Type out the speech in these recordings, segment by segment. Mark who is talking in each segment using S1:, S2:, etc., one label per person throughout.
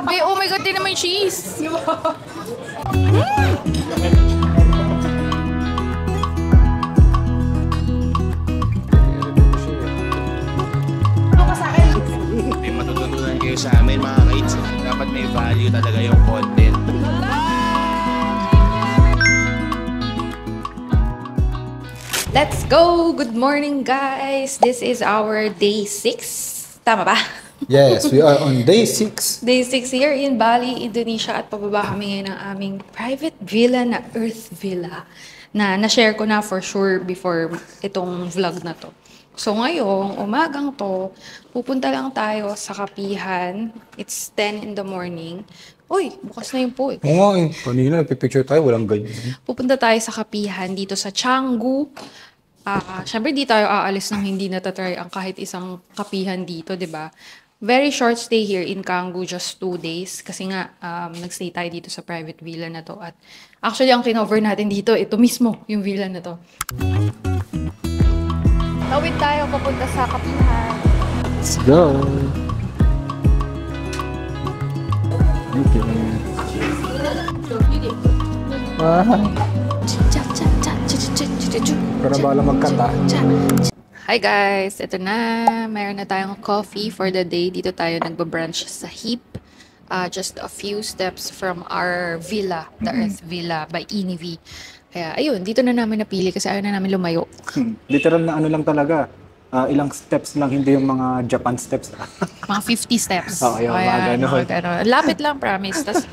S1: Grabe! Oh my God, din naman cheese!
S2: May matutunan kayo sa amin mga kids. Dapat may value talaga yung content.
S1: Let's go! Good morning, guys! This is our day 6. Tama ba?
S3: Yes, we are on day 6.
S1: Day 6 here in Bali, Indonesia. At pababa kami ngayon ng aming private villa na Earth Villa. Na na-share ko na for sure before itong vlog na to. So ngayong umagang to, pupunta lang tayo sa kapihan. It's 10 in the morning. Uy, bukas na yung po eh.
S3: Oo nga eh. Kanina, nagpipicture tayo, walang ganyan.
S1: Pupunta tayo sa kapihan dito sa Canggu. Siyempre di tayo aalis nang hindi natatry ang kahit isang kapihan dito, di ba? Very short stay here in Canggu, just 2 days. Kasi nga, nagstay tayo dito sa private villa na to. At actually, ang kinover natin dito, ito mismo, yung villa na to. Tawid tayo papunta sa kapihan.
S3: Let's go! Okay. Para bala magkanta.
S1: Hi guys! Ito na. Mayroon na tayong coffee for the day. Dito tayo nagbabrunch sa HEEP. Just a few steps from our villa, the Earth Villa by Inivi. Kaya ayun, dito na namin napili kasi ayaw na namin lumayo.
S3: Literal na ano lang talaga. Ilang steps lang, hindi yung mga Japan steps.
S1: Mga 50 steps.
S3: Oo, yung mga ganun.
S1: Lapit lang, promise. Tas,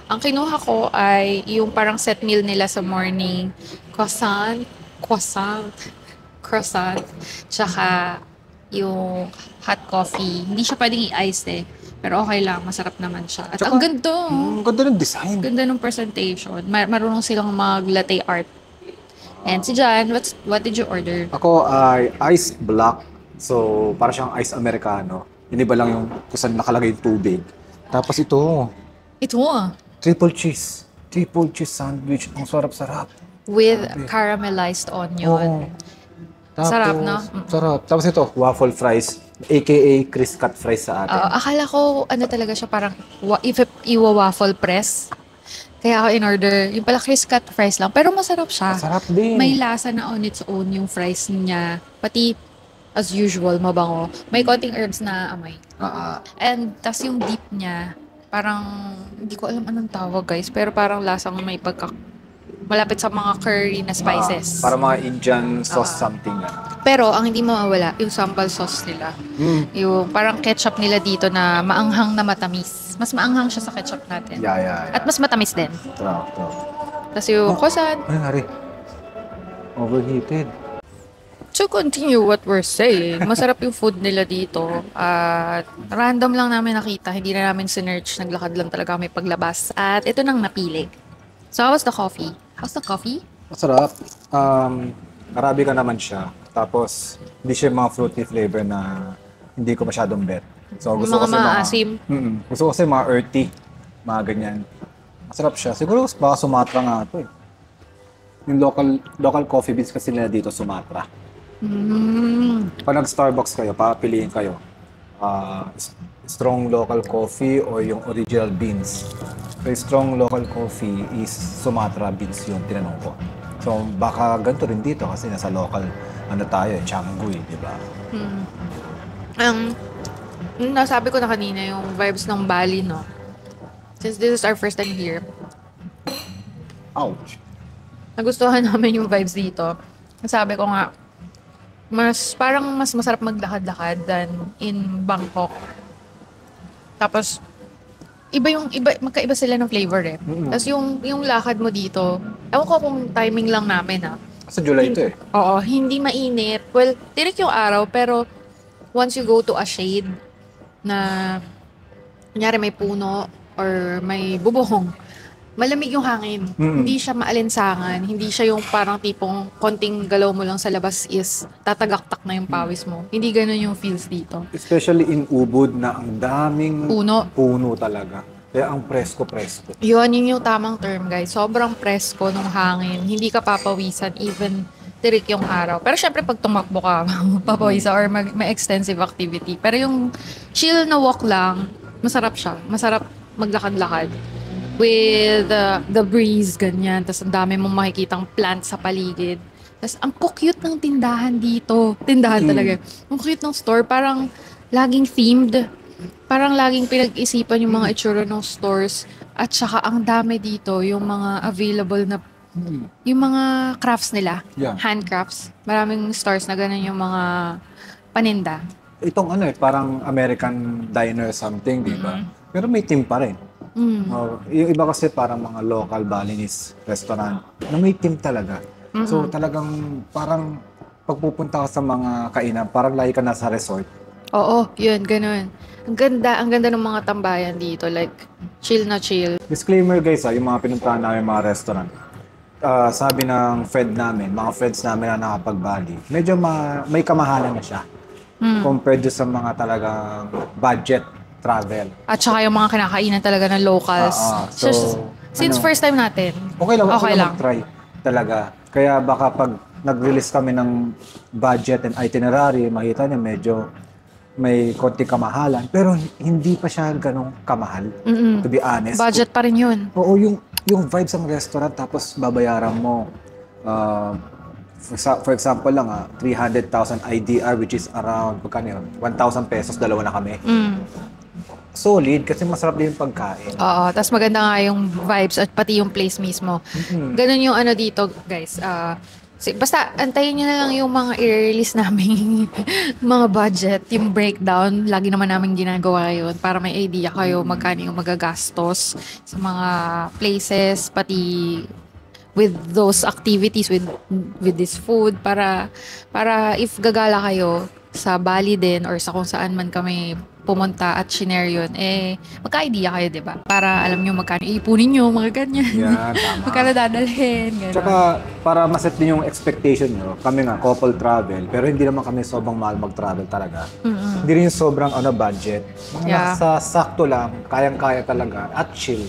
S1: ang kinuha ko ay yung parang set meal nila sa morning. Croissant, tsaka yung hot coffee. Hindi siya pwedeng i-ice eh. Pero okay lang, masarap naman siya. At
S3: Tsaka,
S1: ang ganda.
S3: Ang ganda ng design.
S1: Ganda ng presentation. Marunong silang mag-latte art. And si John, what did you order?
S3: Ako ay ice black. So, para siyang ice americano. Iniba lang yung kung saan nakalagay yung tubig. Tapos ito,
S1: Ito
S3: triple cheese. Triple cheese sandwich. Ang sarap-sarap.
S1: with caramelized onion.
S3: Oo. Tapos,
S1: Sarap, no?
S3: Sarap. Tapos ito, waffle fries. AKA Chris Cut fries sa atin.
S1: Akala ko, ano talaga siya, parang iwa-waffle press. Kaya ako in-order, yung pala Chris Cut fries lang. Pero masarap siya.
S3: Sarap din.
S1: May lasa na on its own yung fries niya. Pati, as usual, mabango. May konting herbs na amoy. And, tas yung dip niya, parang, hindi ko alam anong tawag guys, pero parang lasang may malapit sa mga curry na spices.
S3: Para mga Indian sauce something.
S1: Pero ang hindi mawawala, yung sambal sauce nila. Yung parang ketchup nila dito na maanghang na matamis. Mas maanghang siya sa ketchup natin.
S3: Yeah.
S1: At mas matamis din.
S3: Sarap.
S1: Tapos yung croissant.
S3: Ano nari? Overheated.
S1: To continue what we're saying, masarap yung food nila dito. At random lang namin nakita. Hindi na namin sinearch. Naglakad lang talaga kami paglabas. At ito nang napili. So how was the coffee? How's the coffee?
S3: Masarap. Arabica naman siya. Tapos, hindi siya yung mga fruity flavor na hindi ko masyadong bet. So, gusto ko
S1: Mga
S3: kasi
S1: maasim.
S3: gusto ko kasi mga earthy. Mga ganyan. Masarap siya. Siguro baka Sumatra nga ito eh. Yung local coffee beans kasi nila dito, Sumatra. Pag nag-Starbucks kayo, papiliin kayo. Strong local coffee o yung original beans. So, strong local coffee is Sumatra beans yung tinanong ko. So, baka ganito rin dito kasi nasa local, Canggu di ba?
S1: Nasabi ko na kanina yung vibes ng Bali, no? Since this is our first time here,
S3: Ouch!
S1: nagustuhan namin yung vibes dito. Sabi ko nga, parang mas masarap maglakad-lakad than in Bangkok. Tapos, magkaiba sila ng flavor eh. Tapos yung lakad mo dito, ewan ko kung timing lang namin
S3: Sa July ito eh.
S1: Oo, hindi mainit. Well, tirik yung araw, pero once you go to a shade na, kunyari may puno or may bubong, malamig yung hangin. Hindi siya maalinsangan. Hindi siya yung parang tipong konting galaw mo lang sa labas is tatagaktak na yung pawis mo. Hindi ganun yung feels dito.
S3: Especially in Ubud na ang daming
S1: Puno
S3: talaga. Kaya ang presko-presko.
S1: Yun yung tamang term, guys. Sobrang presko nung hangin. Hindi ka papawisan even tirik yung araw. Pero syempre pag tumakbo ka, papawisan or may extensive activity. Pero yung chill na walk lang, masarap siya. Masarap maglakad-lakad with the breeze, ganyan. Tapos ang dami mong makikitang plants sa paligid. Tapos ang cute ng tindahan dito. Tindahan talaga. Ang cute ng store. Parang laging themed. Parang laging pinag-isipan yung mga itsura ng stores. At saka ang dami dito, yung mga available na yung mga crafts nila.
S3: Yeah.
S1: Handcrafts. Maraming stores na ganun yung mga paninda.
S3: Itong parang American diner something, di ba? Pero may team pa rin. Yung iba kasi parang mga local Balinese restaurant na may team talaga. So talagang parang pagpupunta ka sa mga kainan, parang lagi ka nasa resort.
S1: Oo, yun, ganun. Ang ganda ng mga tambayan dito. Like, chill na chill.
S3: Disclaimer guys, yung mga pinuntahan namin mga restaurant. Sabi ng friend namin, mga friends namin na nakapag-Bali, medyo may kamahalan na siya. Compared sa mga talagang budget travel.
S1: At saka yung mga kinakainan talaga ng locals. Since first time natin.
S3: Okay lang
S1: Okay lang.
S3: mag-try talaga. Kaya baka pag nag-release kami ng budget and itinerary, makita niyo medyo may konti kamahalan. Pero hindi pa siya ganong kamahal, to be honest.
S1: Budget pa rin yun.
S3: Oo, yung vibes ng restaurant tapos babayaran mo. For example lang, 300,000 IDR which is around, 1,000 pesos, dalawa na kami. Solid kasi masarap din yung pagkain.
S1: Oo, tapos maganda nga yung vibes at pati yung place mismo. Ganun yung dito, guys. Basta antayin nyo na lang yung mga i-release namin mga budget, yung breakdown. Lagi naman namin ginagawa yun para may idea kayo magkano yung magagastos sa mga places, pati with those activities, with this food, para if gagala kayo sa Bali din or sa kung saan man kami pumunta at shinare yun, magka-idea kayo, diba? Para alam nyo magkano iipunin nyo, mga ganyan.
S3: Yan, tama.
S1: Magkano dadalhin, gano'n.
S3: Tsaka, para maset din yung expectation nyo, kami nga, couple travel, pero hindi naman kami sobrang mahal mag-travel talaga. Hindi rin sobrang budget.
S1: Yeah.
S3: Nasa sakto lang, kayang-kaya talaga, at chill.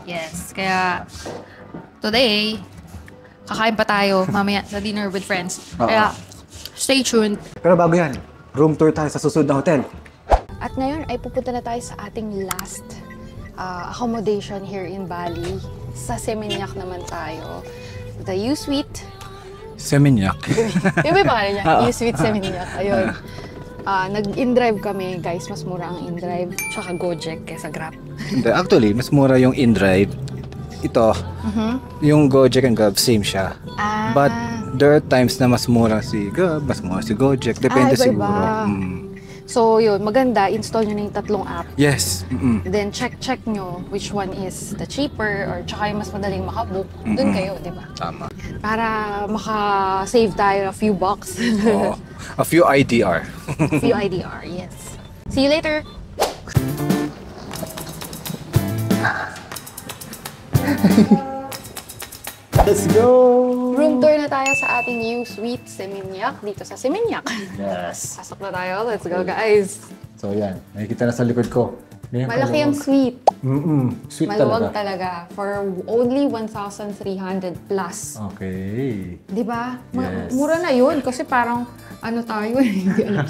S1: Yes, kaya today, kakain pa tayo mamaya sa dinner with friends. Kaya, stay tuned.
S3: Pero bago yan, room tour tayo sa susunod na hotel.
S1: At ngayon ay pupunta na tayo sa ating last accommodation here in Bali. Sa Seminyak naman tayo. The U-Suite.
S3: Seminyak.
S1: Yung may pangalan niya? U-Suite Seminyak. Ayun. Nag-in-drive kami, guys. Mas mura ang in-drive. Tsaka Gojek kesa Grab.
S4: Actually, mas mura yung in-drive. Ito, yung Gojek and Grab, same siya. But there are times na mas mura si Grab, mas mura si Gojek. Depende
S1: iba-iba.
S4: siguro.
S1: So, yun. Maganda. Install nyo na yung tatlong app.
S4: Yes.
S1: Then, check nyo which one is the cheaper or tsaka yung mas madaling makabook. Doon kayo, di ba?
S4: Tama.
S1: Para maka-save tayo a few bucks.
S4: Oo. A few IDR.
S1: Few IDR, yes. See you later!
S3: Let's go!
S1: Room tour na tayo sa ating U-Suite Seminyak dito sa Seminyak.
S3: Yes.
S1: Pasok na tayo. Let's go, guys.
S3: So yan, nakikita na sa likod ko. Ganyan
S1: Malaki ang
S3: kalawak.
S1: suite.
S3: Sweet
S1: Maluwag
S3: talaga.
S1: talaga. For only 1,300 plus.
S3: Okay.
S1: Di ba?
S3: Yes.
S1: Mura na yun kasi parang tayo hindi alam.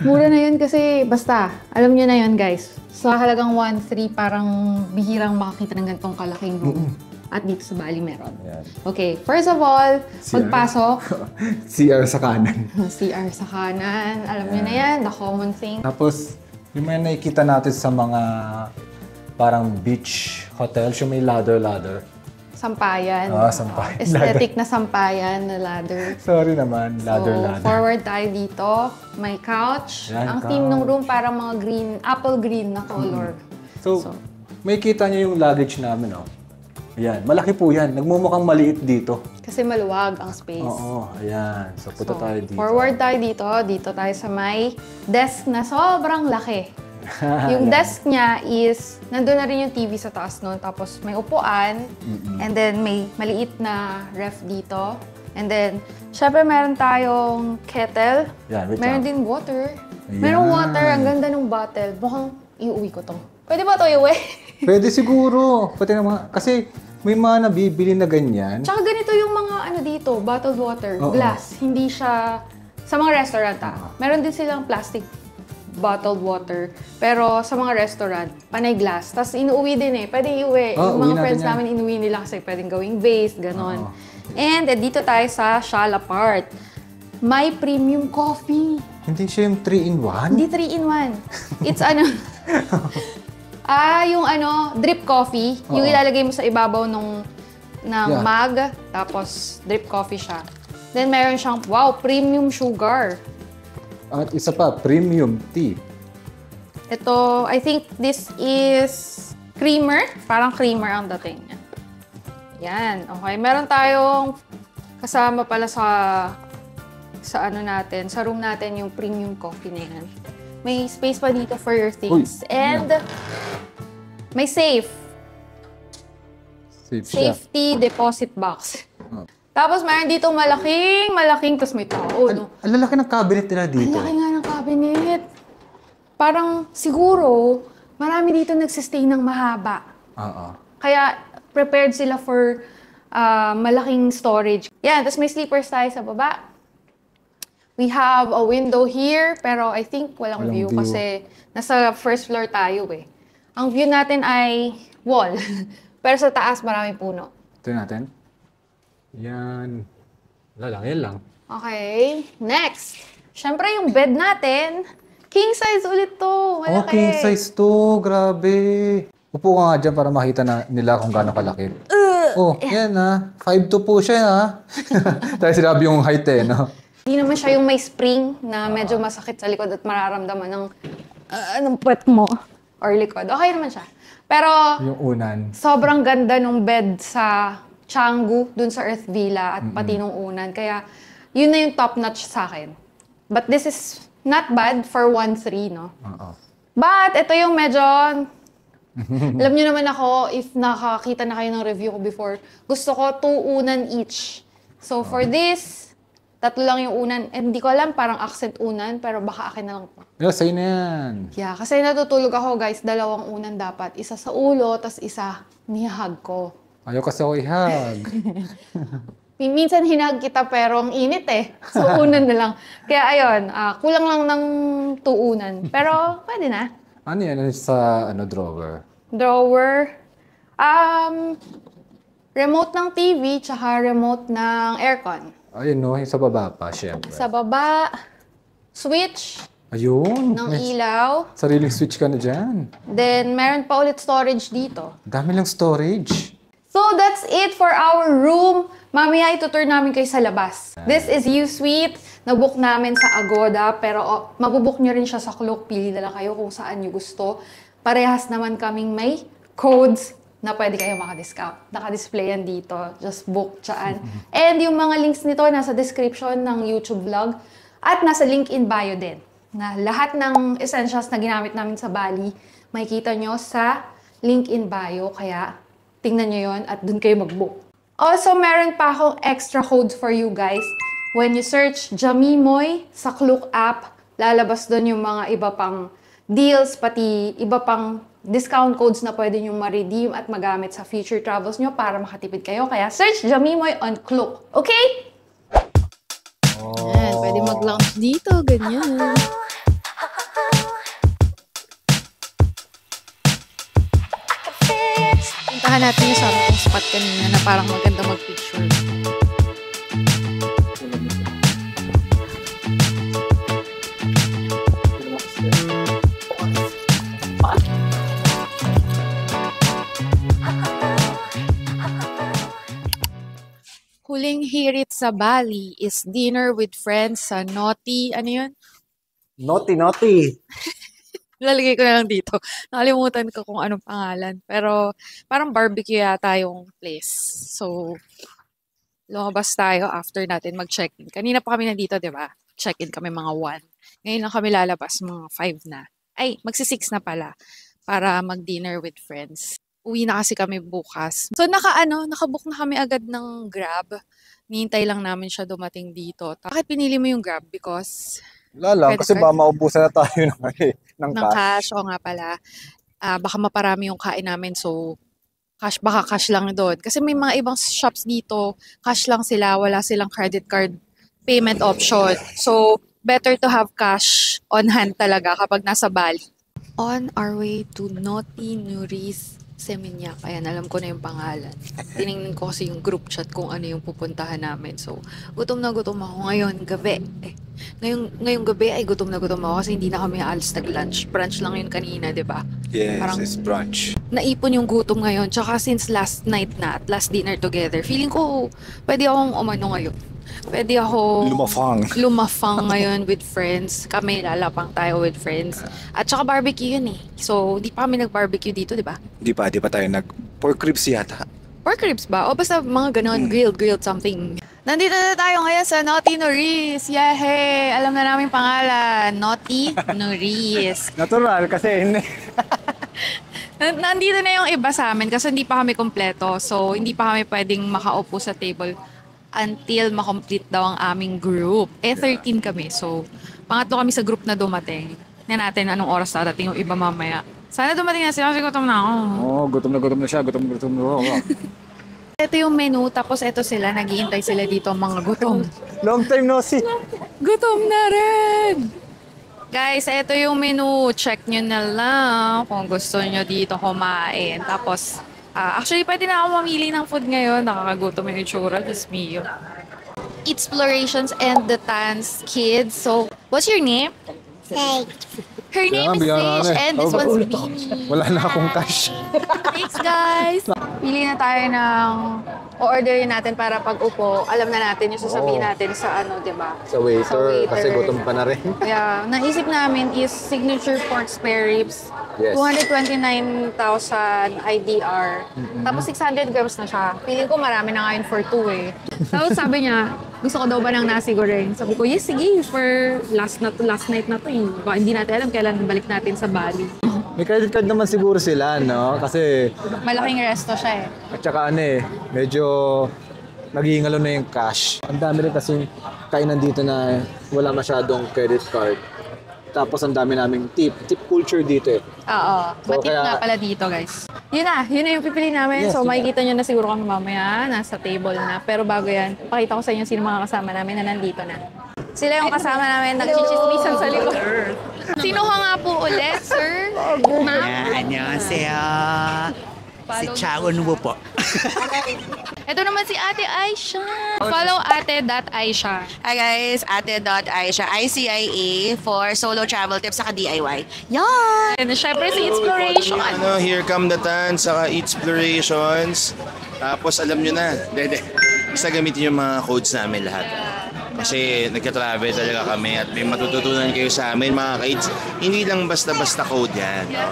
S1: Mura na yun kasi basta, alam nyo na yun, guys. Sa halagang 1,300 parang bihirang makakita ng ganitong kalaking room. At dito sa Bali meron.
S3: Yan.
S1: Okay, first of all, pagpasok,
S3: CR sa kanan.
S1: CR sa kanan. Alam nyo na yan, the common thing.
S3: Tapos, yung mga nakikita natin sa mga parang beach hotels, yung may ladder.
S1: Sampayan.
S3: Sampayan.
S1: Aesthetic na sampayan na ladder.
S3: Sorry naman,
S1: So,
S3: ladder.
S1: forward tayo dito. May couch.
S3: Yan,
S1: Ang theme ng room parang mga green, apple green na color.
S3: So, may kita niyo yung luggage namin, oh. Ayan, malaki po yan. Nagmumukhang maliit dito.
S1: Kasi maluwag ang space.
S3: Oo, ayan. So, punta
S1: So,
S3: tayo dito.
S1: forward tayo dito. Dito tayo sa may desk na sobrang laki. Yung desk niya is, nandun na rin yung TV sa taas nun. Tapos may upuan. And then may maliit na ref dito. And then, syempre meron tayong kettle.
S3: Yan, wait
S1: Meron
S3: lang.
S1: din water.
S3: Ayan.
S1: Merong water. Ang ganda ng bottle. Mukhang iuwi ko to. Pwede ba to iuwi?
S3: Pwede siguro. Pati naman, kasi may mga nabibili na ganyan.
S1: Tsaka ganito yung mga dito, bottled water,
S3: Oo.
S1: glass. Hindi siya, sa mga restaurant meron din silang plastic bottled water. Pero sa mga restaurant, panay glass. Tapos inuwi din eh. Pwede iuwi.
S3: Oh,
S1: Yung
S3: uwi
S1: mga
S3: natin
S1: friends
S3: yan.
S1: namin inuwi nila kasi pwedeng gawing vase, ganon.
S3: Oo.
S1: And dito tayo sa Shalapart. May premium coffee.
S3: Hindi siya yung 3-in-1?
S1: Hindi 3-in-1. It's ano... yung drip coffee. Yung
S3: Oo.
S1: ilalagay mo sa ibabaw ng
S3: Yeah.
S1: mug. Tapos, drip coffee siya. Then, meron siyang, premium sugar.
S3: At isa pa, premium tea.
S1: Ito, I think this is creamer. Parang creamer ang dating niya. Yan. Okay. Meron tayong kasama pala sa room natin yung premium coffee na yan. May space pa dito for your things.
S3: Uy,
S1: And may safe.
S3: Safe siya.
S1: Safety deposit box.
S3: Oh.
S1: Tapos mayroon dito malaking, tapos may tao, no?
S3: Ang lalaki ng cabinet nila
S1: Ang
S3: dito.
S1: laki nga ng cabinet. Parang siguro, marami dito nagsistay ng mahaba.
S3: Oo.
S1: Kaya prepared sila for malaking storage. Yan, tapos may sleepers tayo sa baba. We have a window here, pero I think walang
S3: Walang
S1: view
S3: view.
S1: kasi nasa first floor tayo eh. Ang view natin ay wall. Pero sa taas maraming puno.
S3: Ito natin. Yan. Wala lang, yan lang.
S1: Okay, next. Siyempre yung bed natin, king size ulit to. Malaki.
S3: Okay, size to. Grabe. Upo ka nga dyan para makita nila kung gaano kalaki. Oh, yan ha. 5'2" po siya ha. Dahil sinabi yung height eh, no?
S1: Hindi naman siya yung may spring na medyo masakit sa likod at mararamdaman ng puwet mo or likod. Okay naman siya. Pero
S3: Yung unan.
S1: sobrang ganda nung bed sa Canggu, dun sa Earth Villa at pati nung unan. Kaya yun na yung top notch sa akin. But this is not bad for 1.3, no?
S3: Oo.
S1: But ito yung medyo... Alam niyo naman ako, if nakakita na kayo ng review ko before, gusto ko 2 unan each. So for this, 3 lang yung unan. And hindi ko alam, parang accent unan, pero baka akin na lang po.
S3: Yo, sa'yo na yan.
S1: Yeah, kasi natutulog ako guys, 2 unan dapat. Isa sa ulo, tas isa nihag ko.
S3: Ayaw kasi ako ihag.
S1: Minsan hinag kita pero ang init eh. So unan na lang. Kaya ayun, kulang lang ng 2 unan. Pero pwede na.
S3: Ano yan? Ano sa drawer?
S1: Drawer. Remote ng TV, tsaka remote ng aircon.
S3: Ayun no, yung sa baba pa, syempre.
S1: Sa baba, switch
S3: Ayun.
S1: ng
S3: May
S1: ilaw.
S3: sariling switch ka na dyan.
S1: Then, meron pa ulit storage dito.
S3: Dami lang storage.
S1: So, that's it for our room. Mamaya itutur namin kayo sa labas. This is U-Suite. Nabook namin sa Agoda, pero mabubook nyo rin siya sa Klook. Pili na lang kayo kung saan nyo gusto. Parehas naman kaming may codes na pwede kayo maka-discount. Naka-display yan dito. Just book dyan. And yung mga links nito nasa description ng YouTube vlog at nasa link in bio din. Na lahat ng essentials na ginamit namin sa Bali, makikita nyo sa link in bio. Kaya tingnan nyo yon at dun kayo mag-book. Also, meron pa akong extra codes for you guys. When you search Jamimoy sa Klook app, lalabas doon yung mga iba pang deals, pati iba pang discount codes na pwede nyo ma-redeem at magamit sa future travels nyo para makatipid kayo. Kaya search Jamimoy on Klook. Okay? Ayan, pwede mag-lounge dito, ganyan. Puntahan natin yung sabi kong spot kanina na parang maganda mag-picture. Huling hirit sa Bali is dinner with friends sa Noti. Ano yun?
S3: Naughty.
S1: Lalagay ko na lang dito. Nakalimutan ko kung anong pangalan. Pero parang barbecue yata yung place. So, lumabas tayo after natin mag-check-in. Kanina pa kami nandito, di ba? Check-in kami mga 1. Ngayon lang kami lalabas, mga 5 na. Ay, magsi-6 na pala para mag-dinner with friends. Uwi na kasi kami bukas. So, nakabook na kami agad ng Grab. Nihintay lang namin siya dumating dito. Bakit pinili mo yung Grab? Because
S3: Wala lang,
S1: Credit
S3: kasi
S1: card?
S3: baka maubusan na tayo ng
S1: ng
S3: cash.
S1: cash, o nga pala, baka maparami yung kain namin. So, baka cash lang doon. Kasi may mga ibang shops dito, cash lang sila, wala silang credit card payment option. So, better to have cash on hand talaga kapag nasa Bali. On our way to Noti Nuris Seminyak. Ayan, alam ko na yung pangalan. Tinignan ko kasi yung group chat kung ano yung pupuntahan namin. So, gutom na gutom ako ngayon, gabi. Ngayong gabi ay gutom na gutom ako kasi hindi na kami aalis nag-lunch. Brunch lang yun kanina, di ba?
S4: Yes,
S1: Parang
S4: it's brunch.
S1: naipon yung gutom ngayon. Tsaka since last night na at last dinner together, feeling ko pwede akong umano ngayon. Pwede ako lumafang ngayon with friends. Kami lalapang tayo with friends. At saka barbecue yun eh. So, di pa kami nag-barbecue dito, di ba?
S4: Di pa tayo pork ribs yata.
S1: Pork ribs ba? O basta mga ganon, grilled something. Nandito na tayo ngayon sa Noti Nuris. Yehey! Alam na namin pangalan. Noti Nuris.
S3: Natural kasi hindi.
S1: Nandito na yung iba sa amin kasi hindi pa kami kompleto. So, hindi pa kami pwedeng makaupo sa table until makomplete daw ang aming group. 13 kami. So, pangatlo kami sa group na dumating. Tingnan natin anong oras darating yung iba mamaya. Sana dumating na sila kasi gutom na ako.
S3: Oo, gutom na siya. Gutom na.
S1: Ito yung menu, tapos ito sila, naghihintay sila dito ang mga gutom.
S3: Long time no see.
S1: Gutom na rin! Guys, ito yung menu. Check nyo na lang kung gusto nyo dito kumain. Tapos, actually, pwede na ako mamili ng food ngayon. Nakakagutom yung itsura. Diyos mio. Explorations and the Tans Kids. So, what's your name? Her name is Sage, and this one's Beanie.
S4: Wala na akong cash.
S1: Thanks, guys! Pili na tayo ng o-orderin natin para pag upo, alam na natin yung sasabihin natin sa ano, di ba?
S4: Sa waiter, kasi gutom pa na rin.
S1: Yeah, naisip namin is signature pork spare ribs.
S4: Yes.
S1: 229,000 IDR. Tapos 600 grams na siya. Feeling ko marami na ngayon for 2 eh. Tapos sabi niya, gusto ko daw ba ng nasi goreng? Sabi ko, yes, sige, for last night na to eh. Baka hindi natin alam kailan balik natin sa Bali.
S4: May credit card naman siguro sila, no? Kasi,
S1: Malaking resto siya eh.
S4: at saka medyo nag-iingalo na yung cash. Ang dami rin kasi kainan dito na wala masyadong credit card. Tapos ang dami naming tip culture dito eh.
S1: Oo.
S4: So,
S1: Matip
S4: kaya-
S1: nga pala dito, guys. Yun na yung pipili namin.
S4: Yes,
S1: So,
S4: yun
S1: makikita nyo na siguro kami mamaya. Nasa table na. Pero bago yan, pakita ko sa inyo sino mga kasama namin na nandito na. Sila yung kasama namin, nagchichismisan sa likod. Sino ka nga po ulit, sir? Ma'am?
S5: 안녕하세요. Si Chaon Wu po.
S1: Ito naman si Ate Aisha. Follow ate.aisha.
S6: Hi guys, ate.aisha, ICIA for solo travel tips saka DIY. Yan!
S1: And syempre si Exploration.
S2: Here come the Tan, saka Explorations. Tapos alam nyo na. Basta gamitin yung mga codes namin lahat. Kasi nagka-travel talaga kami at may matututunan kayo sa amin mga kids. Hindi lang basta-basta code yan. No?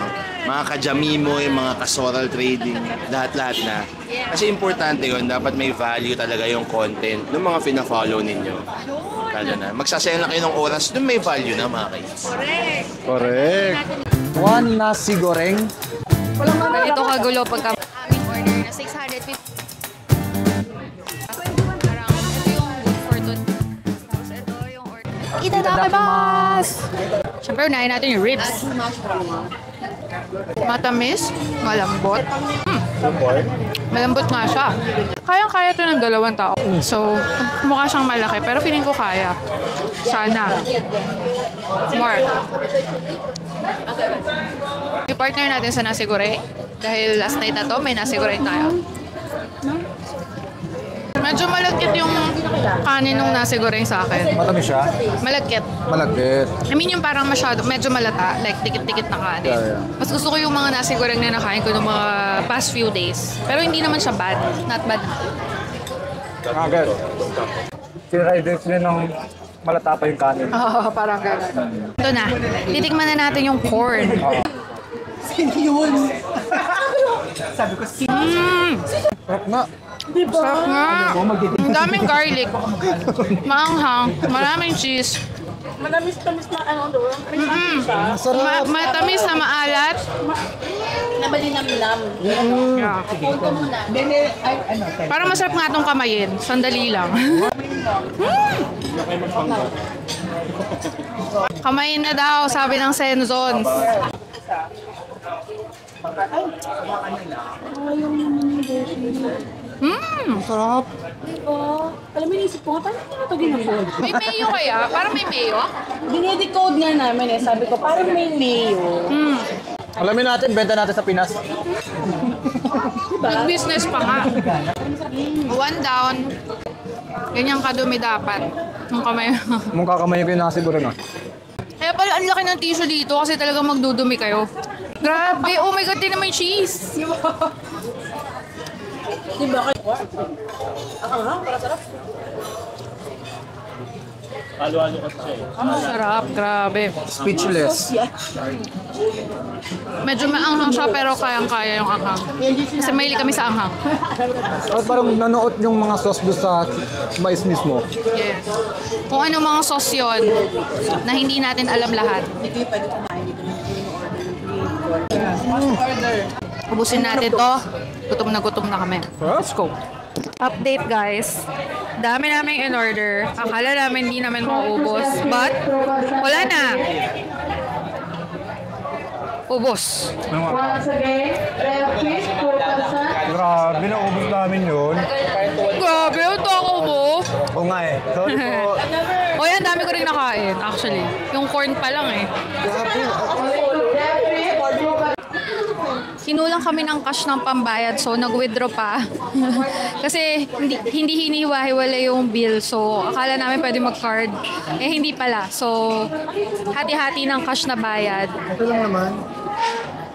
S2: Mga kajamimo, mga kasoral trading, lahat-lahat na. Kasi importante yun, dapat may value talaga yung content ng mga fina-follow ninyo. Lalo na. Magsasayang lang kayo ng oras, dun may value na mga kids.
S4: Correct. One nasi goreng.
S1: Ito kagulo pagka aming order na 650. Parang ito yung good for two. Tapos ito yung order. Itadakimasu! Siyempre, unahin natin yung ribs. Matamis, malambot. Malambot nga siya. Kayang-kaya ito ng 2 tao. So, mukha siyang malaki, pero feeling ko kaya. Sana. More. I-partner natin sa nasi goreng. Dahil last night na to, may nasi goreng tayo. Medyo malagkit yung kanin ng nasi goreng sa akin.
S4: Matamis siya.
S1: Malagkit.
S4: Malagkit.
S1: I mean yung parang medyo malata, like dikit-dikit na kanin.
S4: Yeah.
S1: Mas gusto ko yung mga nasi goreng na nakain ko ng mga past few days. Pero hindi naman siya bad. Not bad.
S3: Agad. Sinry din sila ng malata pa yung kanin.
S1: Oo, parang gano'n. Ito na. Titikman na natin yung corn.
S3: Sarap nga.
S1: Sarap nga. Ang daming garlic. Maanghang. Maraming cheese.
S7: Manamis-tamis na ano doon.
S1: Matamis na maalat.
S7: Na malinamnam.
S1: Yeah. Parang masarap nga itong kamayin. Sandali lang. Kamayin na daw, sabi ng Senzons.
S3: Sarap.
S7: Alam mo, inisip ko nga, paano ko ito ginagawa?
S1: May mayo kaya? Parang may mayo?
S7: Dinedecode nga namin eh. Sabi ko, parang may mayo.
S3: Alamin natin, benta natin sa Pinas.
S1: Nag-business pa nga. One down. Ganyan kadumi dapat. Yung kamay.
S3: Mong kakamayin ko yung nakasiguro na.
S1: Kaya pala ang laki ng tissue dito kasi talagang magdudumi kayo. Grabe! Oh my God, din naman cheese!
S7: Diba kayo? Para sarap.
S1: Ang sarap, grabe.
S3: Speechless.
S1: Medyo maanghang siya pero kayang-kaya yung anghang. Kasi mahilig kami sa anghang.
S3: At parang nanoot yung mga sauce doon sa mais mismo.
S1: Yes. Kung ano mga sauce yun na hindi natin alam lahat. Ubusin natin to. Gutom na kami. Let's go. Update guys. Dami namin in order. Akala namin hindi namin mauubos. But, wala na. Ubos.
S3: Grabe, naubos namin yun.
S1: Grabe, ang tako mo.
S3: Oo nga eh. Sorry po.
S1: O yan, dami ko rin nakain actually. Yung corn pa lang eh. Kinulang kami ng cash ng pambayad so nag-withdraw pa. Kasi hindi hiniwa-hiwala yung bill so akala namin pwede mag-card. Eh hindi pala. So hati-hati ng cash na bayad.
S3: Okay lang naman.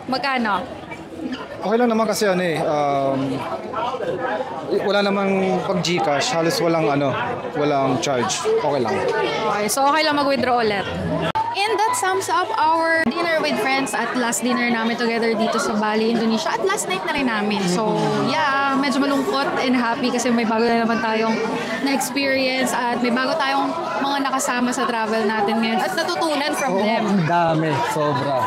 S1: Magkano?
S3: Okay lang naman kasi ano eh. Wala namang pag Gcash. Halos walang charge. Okay lang.
S1: Okay, so okay lang mag-withdraw ulit. And that sums up our dinner with friends at last dinner namin together dito sa Bali, Indonesia. At last night na rin namin. So, yeah, medyo malungkot and happy kasi may bago na naman tayong na-experience at may bago tayong mga nakasama sa travel natin ngayon at natutunan from them.
S3: Ang dami. Sobra.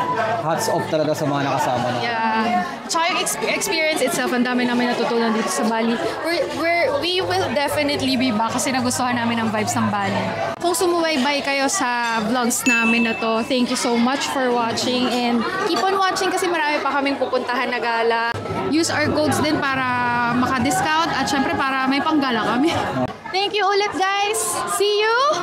S3: Hats off talaga sa mga nakasama na.
S1: Yeah. Tsaka yung experience itself, ang dami namin natutunan dito sa Bali. We will definitely be back kasi nagustuhan namin ang vibes ng Bali. Kung sumubaybay kayo sa vlogs namin na to, thank you so much for watching and keep on watching kasi marami pa kaming pupuntahan na gala. Use our codes din para maka-discount at syempre para may panggala kami. Thank you ulit guys! See you